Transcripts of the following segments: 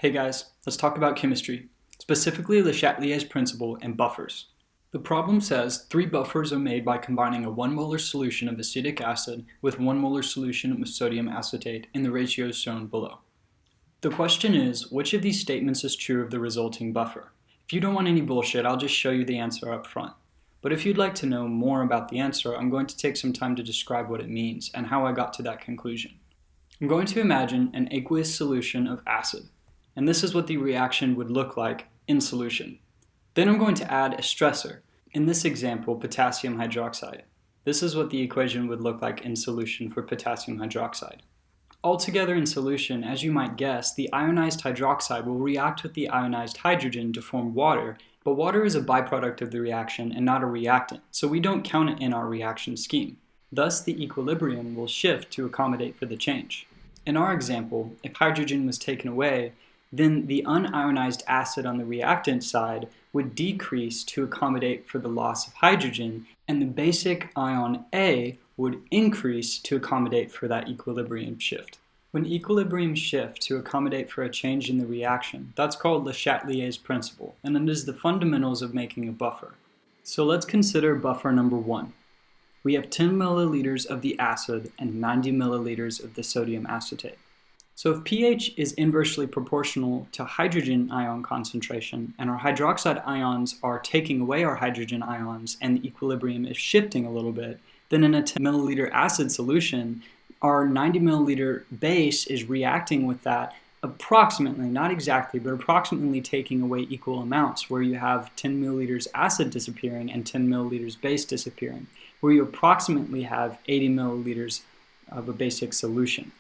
Hey guys, let's talk about chemistry, specifically Le Chatelier's principle and buffers. The problem says 3 buffers are made by combining a 1 molar solution of acetic acid with 1 molar solution of sodium acetate in the ratios shown below. The question is, which of these statements is true of the resulting buffer? If you don't want any bullshit, I'll just show you the answer up front. But if you'd like to know more about the answer, I'm going to take some time to describe what it means and how I got to that conclusion. I'm going to imagine an aqueous solution of acid. And this is what the reaction would look like in solution. Then I'm going to add a stressor, in this example potassium hydroxide. This is what the equation would look like in solution for potassium hydroxide. Altogether in solution, as you might guess, the ionized hydroxide will react with the ionized hydrogen to form water, but water is a byproduct of the reaction and not a reactant, so we don't count it in our reaction scheme. Thus, the equilibrium will shift to accommodate for the change. In our example, if hydrogen was taken away, then the unionized acid on the reactant side would decrease to accommodate for the loss of hydrogen, and the basic ion A would increase to accommodate for that equilibrium shift. When equilibrium shift to accommodate for a change in the reaction, that's called Le Chatelier's principle, and it is the fundamentals of making a buffer. So let's consider buffer number 1. We have 10 milliliters of the acid and 90 milliliters of the sodium acetate. So if pH is inversely proportional to hydrogen ion concentration and our hydroxide ions are taking away our hydrogen ions and the equilibrium is shifting a little bit, then in a 10 milliliter acid solution, our 90 milliliter base is reacting with that approximately, not exactly, but approximately taking away equal amounts, where you have 10 milliliters acid disappearing and 10 milliliters base disappearing, where you approximately have 80 milliliters of a basic solution.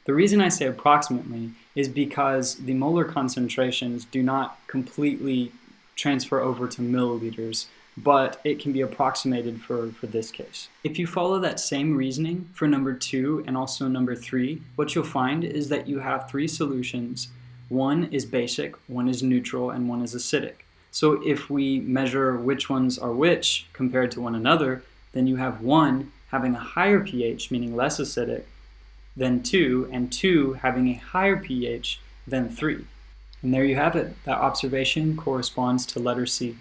The reason I say approximately is because the molar concentrations do not completely transfer over to milliliters, but it can be approximated for this case. If you follow that same reasoning for number 2 and also number 3, what you'll find is that you have 3 solutions. One is basic, one is neutral, and one is acidic. So if we measure which ones are which compared to one another, then you have 1 having a higher pH, meaning less acidic, than 2, and 2 having a higher pH than 3. And there you have it. That observation corresponds to letter C.